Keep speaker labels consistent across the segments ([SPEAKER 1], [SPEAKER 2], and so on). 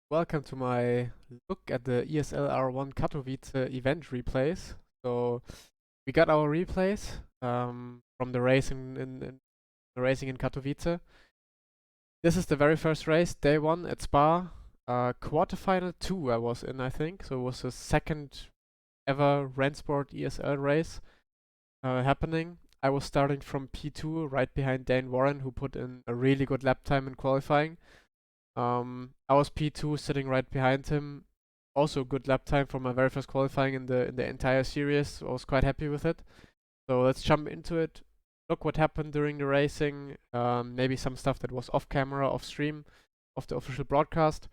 [SPEAKER 1] Welcome to my look at the ESL R1 Katowice event replays. So we got our replays from the race in the racing in Katowice. This is the very first race, day one at Spa. Quarterfinal 2 I was in, I think. So it was the second ever Rennsport ESL race happening. I was starting from P2 right behind Dane Warren, who put in a really good lap time in qualifying. I was P2 sitting right behind him. Also good lap time for my very first qualifying in the entire series. I was quite happy with it. So let's jump into it. Look what happened during the racing. Maybe some stuff that was off camera, off stream, of the official broadcast.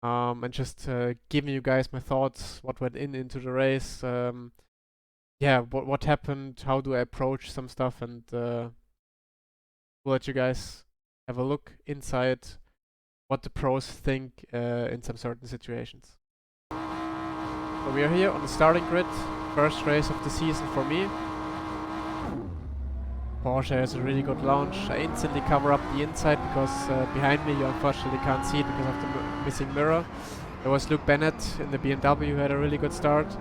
[SPEAKER 1] And just giving you guys my thoughts, what went into the race. Yeah, what happened, how do I approach some stuff, and we'll let you guys have a look inside what the pros think in some certain situations. So we are here on the starting grid, first race of the season for me. Porsche has a really good launch. I instantly cover up the inside because behind me you unfortunately can't see it because of the missing mirror. There was Luke Bennett in the BMW who had a really good start.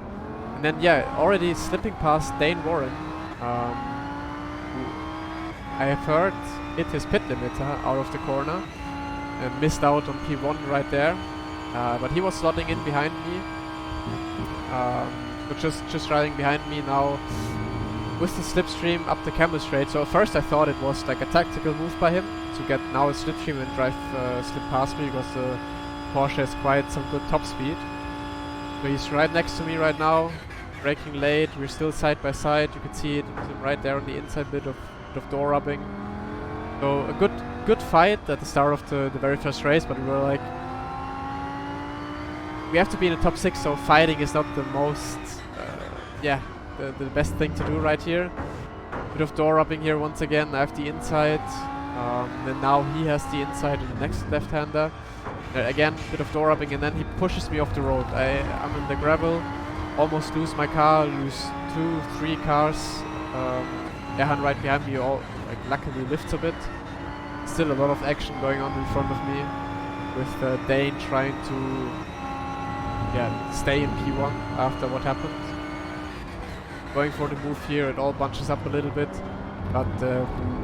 [SPEAKER 1] And then yeah, already slipping past Dane Warren, who I have heard hit his pit limiter out of the corner. And missed out on P1 right there, but he was slotting in behind me, but just riding behind me now with the slipstream up the camel straight. So at first I thought it was like a tactical move by him to get now a slipstream and drive slip past me because the Porsche has quite some good top speed. So he's right next to me right now, braking late. We're still side by side. You can see it right there on the inside bit of door rubbing. So a good fight at the start of the very first race, but we were like, we have to be in the top 6, so fighting is not the most, the best thing to do right here. Bit of door rubbing here once again. I have the inside, and now he has the inside in the next left-hander. Again, bit of door rubbing, and then he pushes me off the road. I'm in the gravel, almost lose my car, lose 2-3 cars. Erhan right behind me, luckily lifts a bit. Still a lot of action going on in front of me, with Dane trying to stay in P1 after what happened. Going for the move here, it all bunches up a little bit, but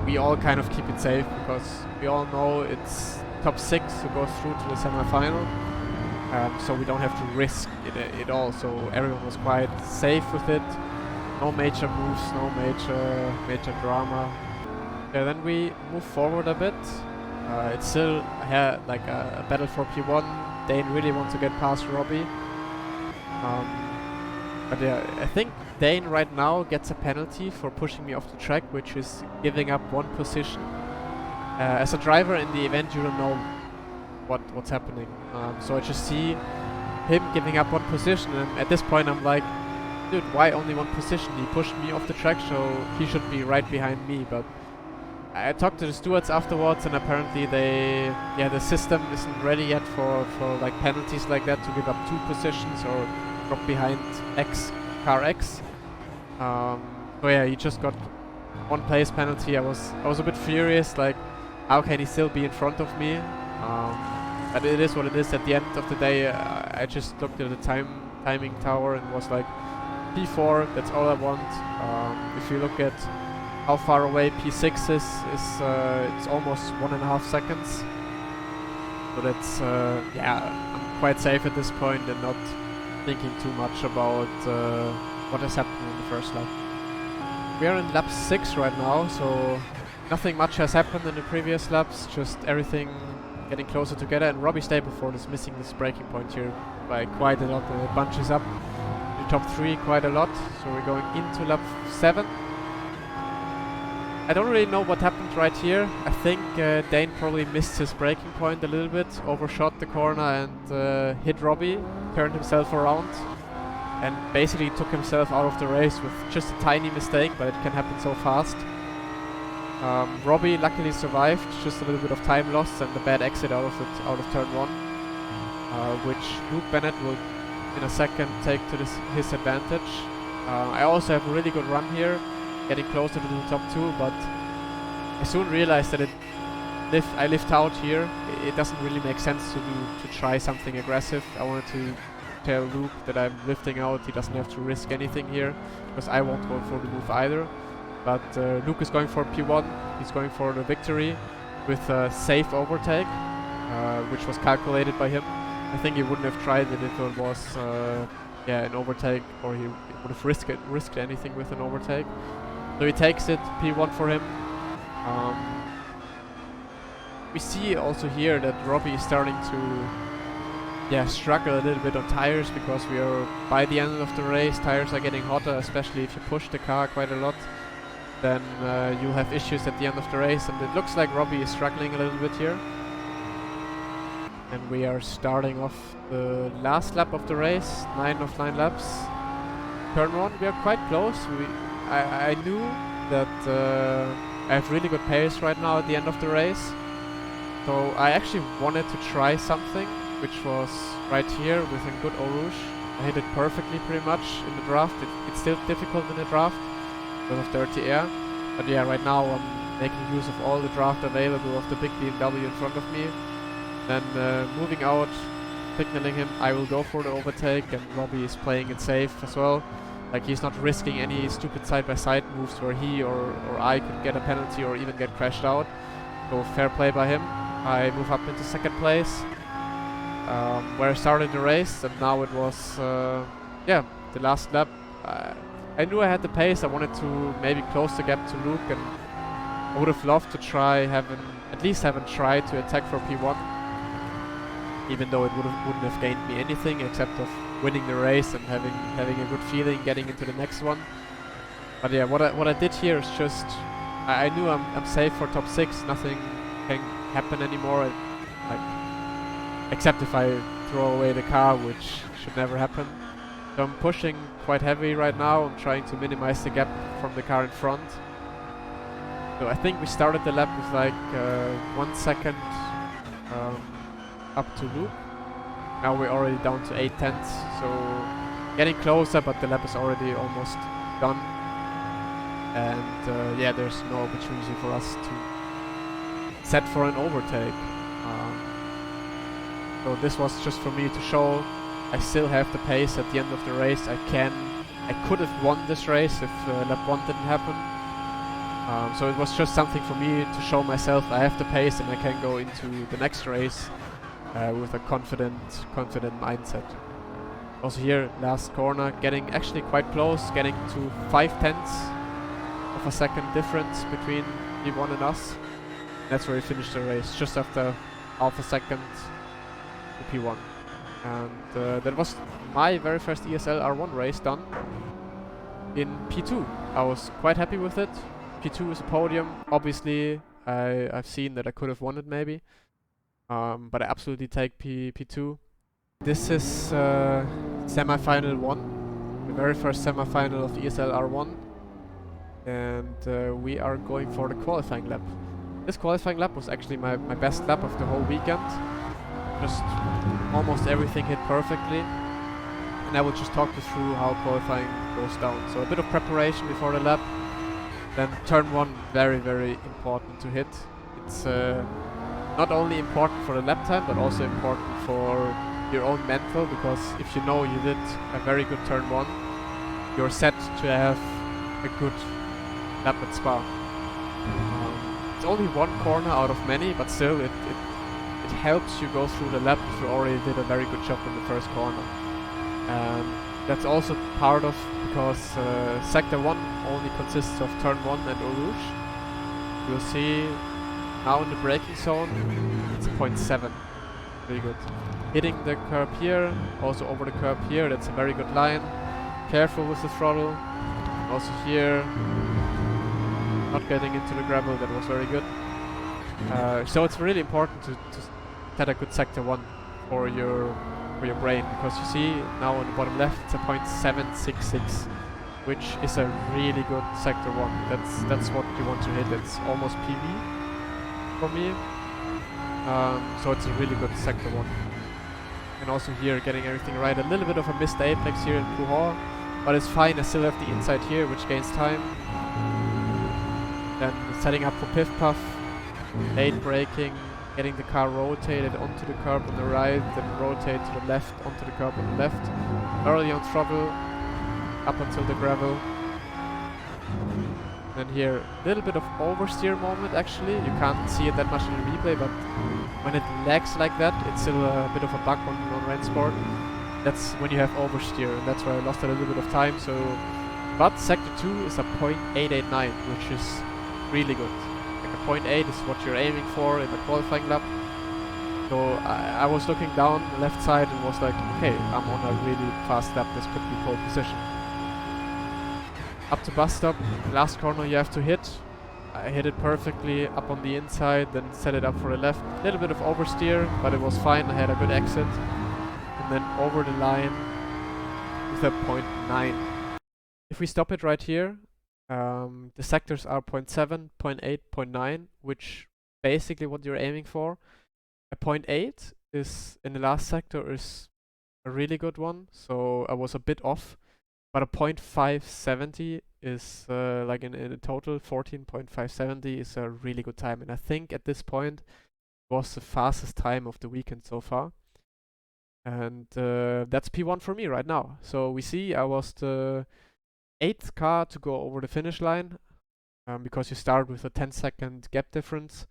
[SPEAKER 1] we all kind of keep it safe because we all know it's top 6 who goes through to the semi-final, so we don't have to risk it all. So everyone was quite safe with it. No major moves, no major drama. Yeah, then we move forward a bit. It's still like a battle for P1. Dane really wants to get past Robbie. But yeah, I think Dane right now gets a penalty for pushing me off the track, which is giving up 1 position. As a driver in the event, you don't know what's happening. So I just see him giving up 1 position, and at this point I'm like, dude, why only 1 position? He pushed me off the track, so he should be right behind me. But I talked to the stewards afterwards, and apparently the system isn't ready yet for like penalties like that, to give up 2 positions or drop behind car X. So yeah, he just got 1 place penalty. I was a bit furious, like, how can he still be in front of me? But it is what it is. At the end of the day, I just looked at the timing tower and was like, P4, that's all I want. If you look at how far away P6 is it's almost 1.5 seconds. So that's, I'm quite safe at this point and not thinking too much about what has happened in the first lap. We are in lap 6 right now, so nothing much has happened in the previous laps, just everything getting closer together, and Robbie Stapleford is missing this braking point here by quite a lot, and it bunches up the top 3 quite a lot, so we're going into lap 7. I don't really know what happened right here. I think Dane probably missed his braking point a little bit, overshot the corner and hit Robbie, turned himself around, and basically took himself out of the race with just a tiny mistake, but it can happen so fast. Robbie luckily survived, just a little bit of time loss and the bad exit out of turn 1, which Luke Bennett will in a second take to his advantage. I also have a really good run here, getting closer to the top 2, but I soon realized that it I lift out here. It doesn't really make sense to try something aggressive. I wanted to tell Luke that I'm lifting out. He doesn't have to risk anything here, because I won't go for the move either. But Luke is going for P1. He's going for the victory with a safe overtake, which was calculated by him. I think he wouldn't have tried it if it was an overtake, or he would have risked anything with an overtake. So he takes it, P1 for him. We see also here that Robbie is starting to struggle a little bit on tires, because we are by the end of the race. Tires are getting hotter, especially if you push the car quite a lot. Then you'll have issues at the end of the race, and it looks like Robbie is struggling a little bit here. And we are starting off the last lap of the race, 9 of 9 laps. Turn 1, we are quite close. I knew that I have really good pace right now at the end of the race. So I actually wanted to try something, which was right here with a good Eau Rouge. I hit it perfectly pretty much in the draft. It's still difficult in the draft because of dirty air. But yeah, right now I'm making use of all the draft available of the big BMW in front of me. Then moving out, signaling him, I will go for the overtake, and Robbie is playing it safe as well. Like, he's not risking any stupid side-by-side moves where he or I could get a penalty or even get crashed out. So fair play by him. I move up into second place, where I started the race, and now it was the last lap. I knew I had the pace. I wanted to maybe close the gap to Luke, and I would have loved to try at least tried to attack for P1, even though it wouldn't have gained me anything except of winning the race and having a good feeling getting into the next one. But yeah, what I did here is just I knew I'm safe for top 6. Nothing can happen anymore, like, except if I throw away the car, which should never happen. So I'm pushing quite heavy right now. I'm trying to minimize the gap from the car in front. So I think we started the lap with like 1 second up to Luke. Now we're already down to 8/10, so getting closer, but the lap is already almost done. And yeah, there's no opportunity for us to set for an overtake. So this was just for me to show I still have the pace at the end of the race. I could have won this race if lap 1 didn't happen. So it was just something for me to show myself I have the pace and I can go into the next race with a confident mindset. Also here, last corner, getting actually quite close, getting to 5/10 of a second difference between P1 and us. That's where we finished the race, just after half a second to P1. And that was my very first ESL R1 race done in P2. I was quite happy with it. P2 is a podium. Obviously, I've seen that I could have won it maybe. But I absolutely take P2. This is semi-final 1, the very first semi-final of ESL R1. And we are going for the qualifying lap. This qualifying lap was actually my best lap of the whole weekend. Just almost everything hit perfectly. And I will just talk you through how qualifying goes down. So a bit of preparation before the lap. Then turn 1, very, very important to hit. It's not only important for the lap time, but also important for your own mental, because if you know you did a very good turn 1, you're set to have a good lap at Spa. It's only one corner out of many, but still it helps you go through the lap if you already did a very good job in the first corner. That's also part of, because Sector 1 only consists of turn 1 and Eau Rouge. You'll see now in the braking zone, it's 0.7. Very good. Hitting the curb here, also over the curb here, that's a very good line. Careful with the throttle. Also here, not getting into the gravel, that was very good. So it's really important to set a good Sector 1 for your brain, because you see now on the bottom left it's a 0.766, which is a really good Sector 1. That's what you want to hit. It's almost PB for me. So it's a really good Sector 1. And also here getting everything right. A little bit of a missed apex here in Puhor, but it's fine. I still have the inside here, which gains time. Then setting up for Piff Puff. late braking, getting the car rotated onto the curb on the right, then rotate to the left, onto the curb on the left, early on throttle, up until the gravel. Then here, a little bit of oversteer moment actually. You can't see it that much in the replay, but when it lags like that, it's still a bit of a bug on Rennsport. That's when you have oversteer, and that's where I lost a little bit of time. So, but sector 2 is a 0.889, which is really good. Like a 0.8 is what you're aiming for in a qualifying lap. So I was looking down the left side and was like, okay, I'm on a really fast lap. This could be pole position. Up to bus stop, last corner you have to hit. I hit it perfectly up on the inside, then set it up for the left. A little bit of oversteer, but it was fine. I had a good exit. And then over the line with a 0.9. If we stop it right here, the sectors are 0.7, 0.8, 0.9, which basically what you're aiming for. A 0.8 is in the last sector is a really good one, so I was a bit off. But a 0.570 is like in a total 14.570 is a really good time, and I think at this point it was the fastest time of the weekend so far. And that's P1 for me right now. So we see I was the 8th car to go over the finish line, because you start with a 10-second gap difference.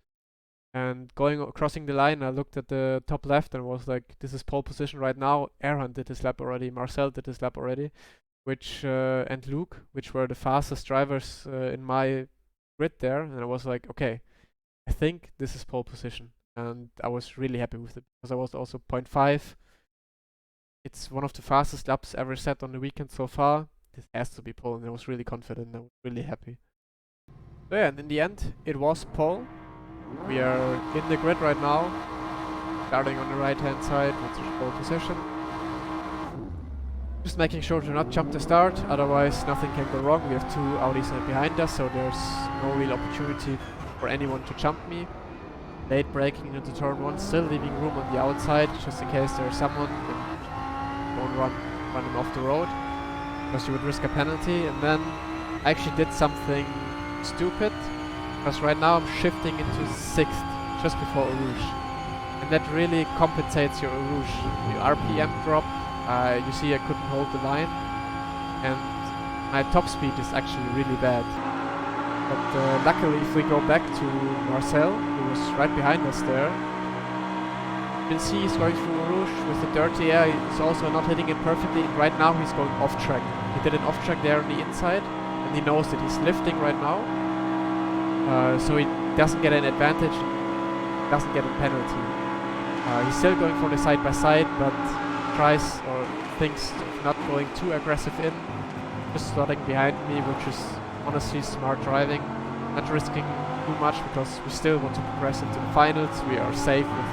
[SPEAKER 1] And crossing the line, I looked at the top left and was like, this is pole position right now. Erhan did his lap already, Marcel did his lap already, and Luke, which were the fastest drivers in my grid there. And I was like, okay, I think this is pole position. And I was really happy with it, because I was also 0.5. It's one of the fastest laps ever set on the weekend so far. This has to be pole, and I was really confident. I was really happy. So yeah, and in the end, it was pole. We are in the grid right now, starting on the right-hand side with the pole position. Just making sure to not jump the start, otherwise nothing can go wrong. We have 2 Audis behind us, so there's no real opportunity for anyone to jump me. Late braking into turn 1, still leaving room on the outside, just in case there's someone. Don't run him off the road, because you would risk a penalty. And then I actually did something stupid, because right now I'm shifting into 6th, just before Rouge. And that really compensates your Rouge. Your RPM drop, you see I couldn't hold the line, and my top speed is actually really bad. But luckily, if we go back to Marcel, who was right behind us there, you can see he's going through Rouge with the dirty air. He's also not hitting it perfectly. Right now he's going off track. He did an off track there on the inside, and he knows that he's lifting right now. So he doesn't get an advantage, doesn't get a penalty. He's still going for the side by side, but tries or thinks of not going too aggressive in, just slotting behind me, which is honestly smart driving, not risking too much, because we still want to progress into the finals. We are safe with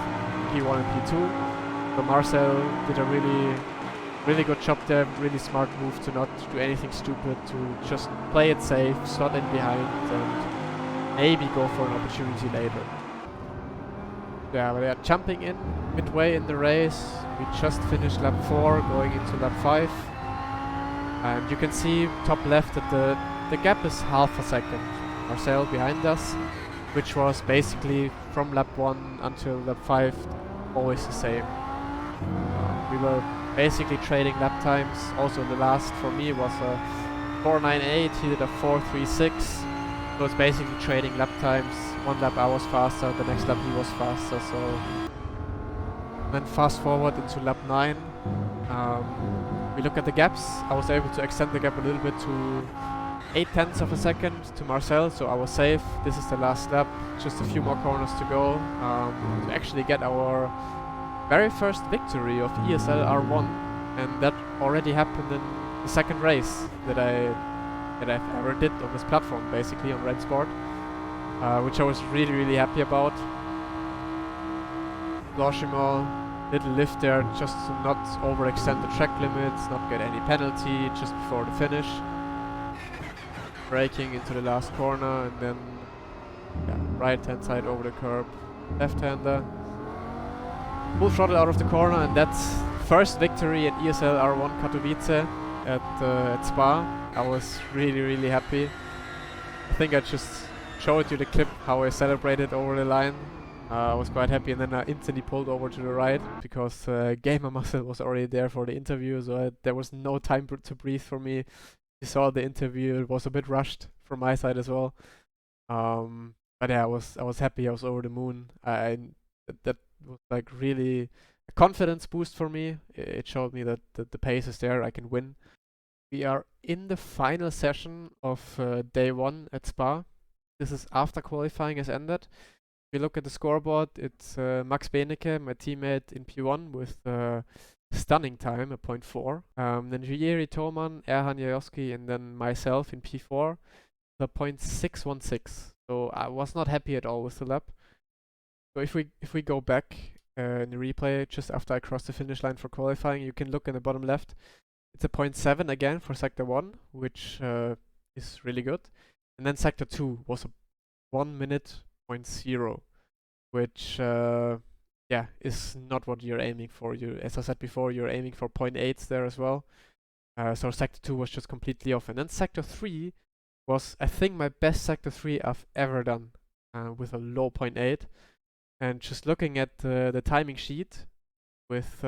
[SPEAKER 1] P1 and P2. So Marcel did a really good job there, really smart move to not do anything stupid, to just play it safe, slot in behind, and maybe go for an opportunity later. Yeah, we are jumping in midway in the race. We just finished lap 4, going into lap 5. And you can see top left that the gap is half a second. Marcel behind us, which was basically from lap 1 until lap 5 always the same. We were basically trading lap times. Also the last for me was a 4.98, he did a 4.36. So it's basically trading lap times. One lap I was faster, the next lap he was faster. So then fast forward into lap 9. We look at the gaps. I was able to extend the gap a little bit to 0.8 of a second to Marcel, so I was safe. This is the last lap, just a few more corners to go to actually get our very first victory of ESL R1, and that already happened in the second race that I've ever did on this platform, basically on Rennsport, which I was really happy about. Blanchiment, little lift there just to not overextend the track limits, not get any penalty just before the finish. Braking into the last corner, and then right hand side over the curb, left hander. Full throttle out of the corner, and that's first victory at ESL R1 Katowice at Spa. I was really happy. I think I just showed you the clip how I celebrated over the line. I was quite happy, and then I instantly pulled over to the right because Gamer Muscle was already there for the interview, so there was no time to breathe for me. You saw the interview; it was a bit rushed from my side as well. But yeah, I was happy. I was over the moon. That was like really a confidence boost for me. It showed me that the pace is there. I can win. We are in the final session of day 1 at Spa. This is after qualifying has ended. If you look at the scoreboard, it's Max Benecke, my teammate in P1, with stunning time, a 0.4. Then Jiri Toman, Erhan Jajoski, and then myself in P4, the 0.616. So I was not happy at all with the lap. So if we go back in the replay just after I crossed the finish line for qualifying, you can look in the bottom left. It's a 0.7 again for sector 1, which is really good. And then sector 2 was a 1 minute 0.0, which yeah, is not what you're aiming for. As I said before, you're aiming for 0.8s there as well. So sector 2 was just completely off. And then sector 3 was, I think, my best sector 3 I've ever done, with a low 0.8. And just looking at the timing sheet with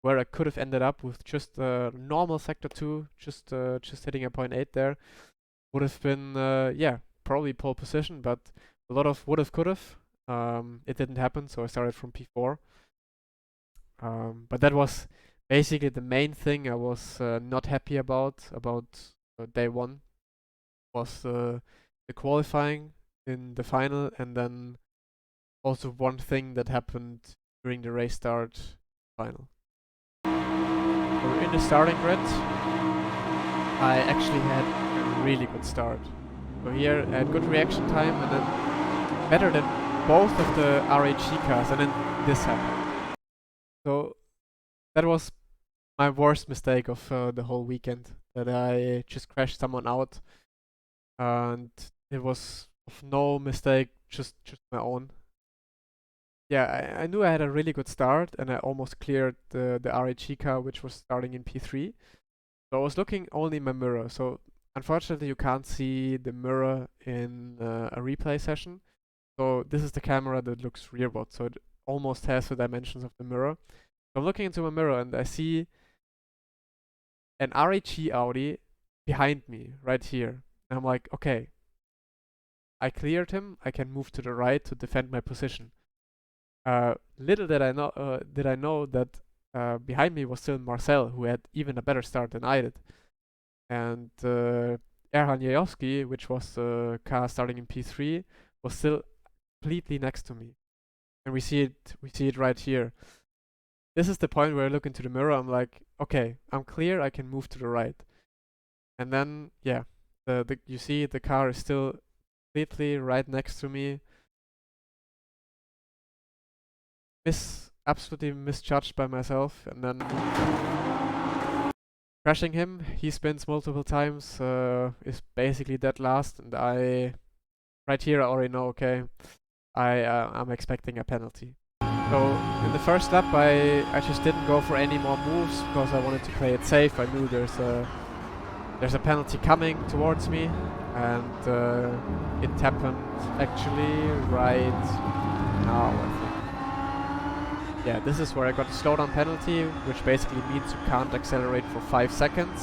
[SPEAKER 1] where I could have ended up with just normal sector 2, just hitting a 0.8 there, would have been yeah, probably pole position, but a lot of would have, could have. It didn't happen, so I started from P4. But that was basically the main thing I was not happy about day 1, was the qualifying in the final, and then also one thing that happened during the race start final. We're in the starting grid. I actually had a really good start. So here I had good reaction time, and then better than both of the RHE cars, and then this happened. So that was my worst mistake of the whole weekend, that I just crashed someone out, and it was of no mistake, just my own. Yeah, I knew I had a really good start, and I almost cleared the RHE car, which was starting in P3. So I was looking only in my mirror. So unfortunately, you can't see the mirror in a replay session. So this is the camera that looks rearward, so it almost has the dimensions of the mirror. So I'm looking into my mirror, and I see an RHE Audi behind me, right here. And I'm like, okay, I cleared him. I can move to the right to defend my position. Little did I know that behind me was still Marcel, who had even a better start than I did. And Erhan Jajoski, which was the car starting in P3, was still completely next to me. And we see it right here. This is the point where I look into the mirror. I'm like, okay, I'm clear. I can move to the right. And then, yeah, you see the car is still completely right next to me. Absolutely misjudged by myself, and then crashing him. He spins multiple times, is basically dead last, and right here I already know, okay, I'm expecting a penalty. So in the first lap I just didn't go for any more moves because I wanted to play it safe. I knew there's a penalty coming towards me, and it happened actually right now, I think. Yeah, this is where I got a slowdown penalty, which basically means you can't accelerate for 5 seconds.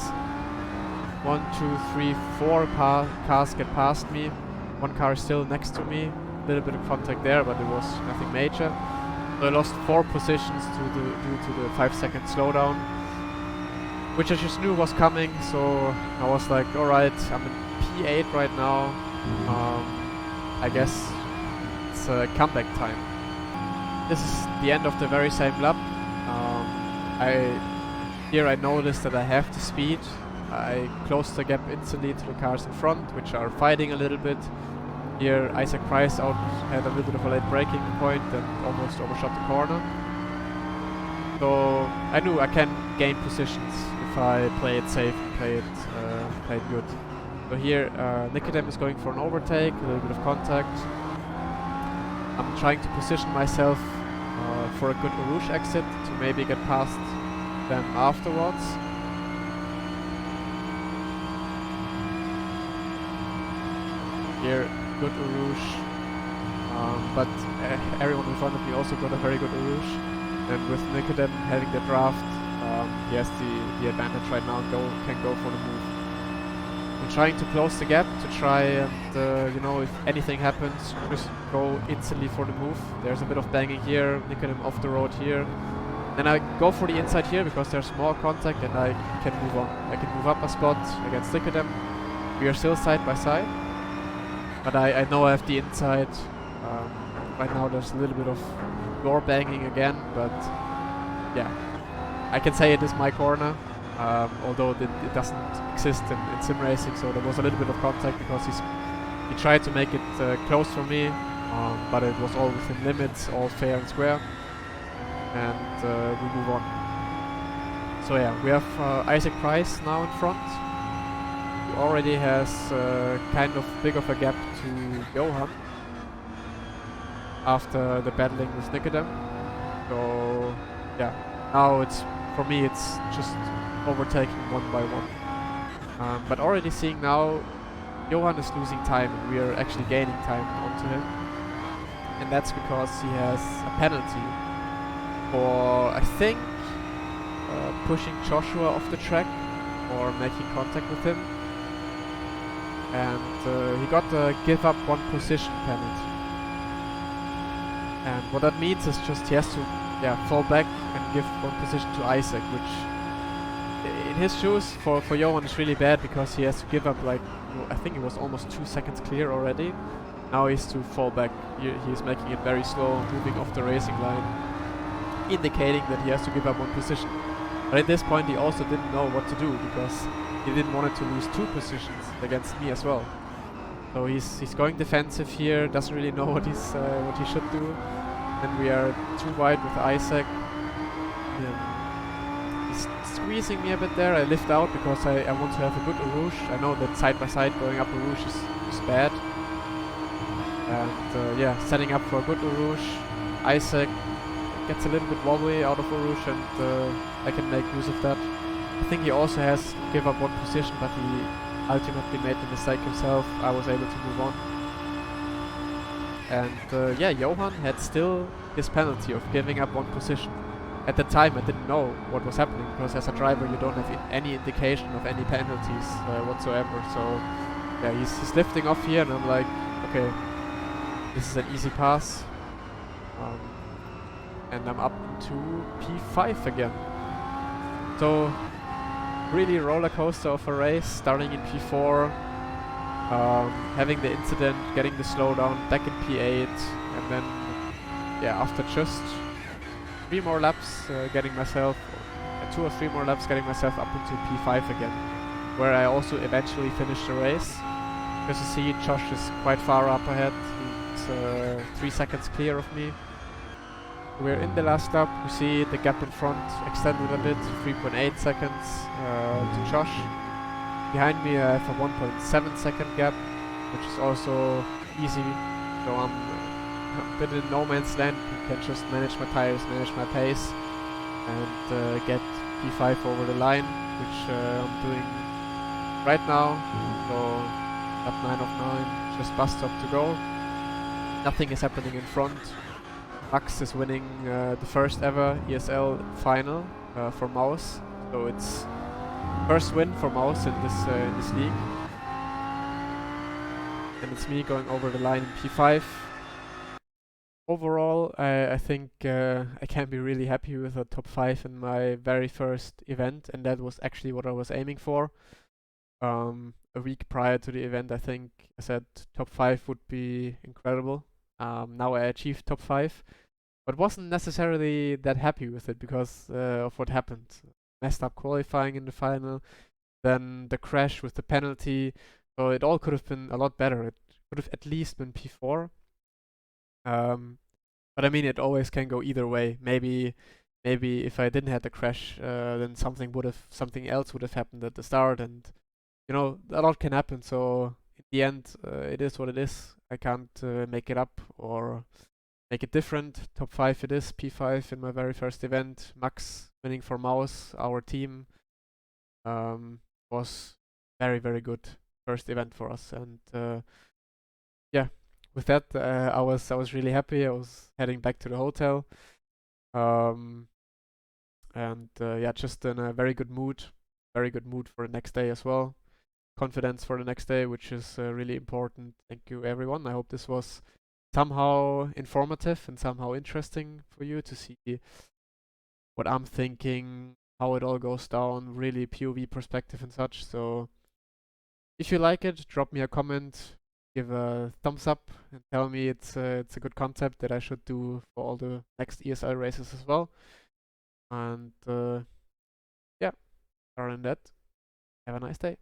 [SPEAKER 1] 1, 2, 3, 4 cars get past me. One car is still next to me. A little bit of contact there, but it was nothing major. So I lost 4 positions due to the 5-second slowdown, which I just knew was coming. So I was like, alright, I'm in P8 right now. I guess it's comeback time. This is the end of the very same lap. Here I noticed that I have the speed. I closed the gap instantly to the cars in front, which are fighting a little bit. Here Isaac Price had a little bit of a late braking point and almost overshot the corner. So I knew I can gain positions if I play it safe and play it good. So here Nikodem is going for an overtake, a little bit of contact. I'm trying to position myself for a good Rouge exit to maybe get past them afterwards. Here good Rouge, but everyone in front of me also got a very good Rouge. And with Nicodem having the draft, he has the advantage right now and can go for the move. I'm trying to close the gap to try and, you know, if anything happens, just go instantly for the move. There's a bit of banging here, Nicodem off the road here. Then I go for the inside here because there's more contact and I can move on. I can move up a spot against Nicodem. We are still side by side, but I know I have the inside. Right now there's a little bit of door banging again, but yeah, I can say it is my corner, although it doesn't exist in sim racing, so there was a little bit of contact because he tried to make it close for me, but it was all within limits, all fair and square, and we move on. So yeah, we have Isaac Price now in front. He already has kind of big of a gap to Johan after the battling with Nicodem. So yeah, now for me it's just overtaking one by one. But already seeing now Johan is losing time and we are actually gaining time onto him. And that's because he has a penalty for, I think, pushing Joshua off the track or making contact with him. And he got a give up one position penalty. And what that means is just he has to fall back and give one position to Isaac, which in his shoes for Johan is really bad because he has to give up like, I think it was almost 2 seconds clear already. Now he has to fall back. He's making it very slow, moving off the racing line, indicating that he has to give up one position. But at this point he also didn't know what to do because he didn't want to lose 2 positions against me as well. So he's going defensive here, doesn't really know what he should do. And we are too wide with Isaac. He's squeezing me a bit there. I lift out because I want to have a good Rouge. I know that side by side going up a Rouge is bad. And yeah, setting up for a good Rouge. Isaac gets a little bit wobbly out of a Rouge and I can make use of that. I think he also has to give up one position, but he ultimately made the mistake himself. I was able to move on. And yeah, Johan had still his penalty of giving up one position. At the time I didn't know what was happening because as a driver you don't have any indication of any penalties whatsoever. So yeah, he's lifting off here and I'm like, okay, this is an easy pass. And I'm up to P5 again. So really roller coaster of a race, starting in P4, having the incident, getting the slowdown, back in P8, and then yeah, after just 3 more laps, getting myself 2 or 3 more laps, getting myself up into P5 again, where I also eventually finished the race. Because you see, Josh is quite far up ahead. He's 3 seconds clear of me. We're in the last lap. We see the gap in front extended a bit, 3.8 seconds to Josh. Behind me I have a 1.7 second gap, which is also easy. So I'm a bit in no man's land. I can just manage my tires, manage my pace, and get P5 over the line, which I'm doing right now. So lap 9 of 9, just bus stop to go. Nothing is happening in front. Max is winning the first ever ESL final for Maus, so it's first win for Maus in this league. And it's me going over the line in P5. Overall, I think I can be really happy with a top 5 in my very first event, and that was actually what I was aiming for. A week prior to the event, I think I said top 5 would be incredible. Now I achieved top 5, but wasn't necessarily that happy with it because of what happened. Messed up qualifying in the final, then the crash with the penalty, so it all could have been a lot better. It could have at least been P4. But I mean, it always can go either way. Maybe if I didn't have the crash, then something else would have happened at the start, and you know, a lot can happen. So in the end, it is what it is. I can't make it up or make it different. Top 5 it is, P5 in my very first event. Max winning for Maus, our team, was very, very good first event for us. And yeah, with that, I was really happy. I was heading back to the hotel, um, and yeah, just in a very good mood for the next day as well. Confidence for the next day, which is really important. Thank you, everyone. I hope this was somehow informative and somehow interesting for you to see what I'm thinking, how it all goes down, really POV perspective and such. So if you like it, drop me a comment, give a thumbs up, and tell me it's a good concept that I should do for all the next ESL races as well. And yeah, other than that, have a nice day.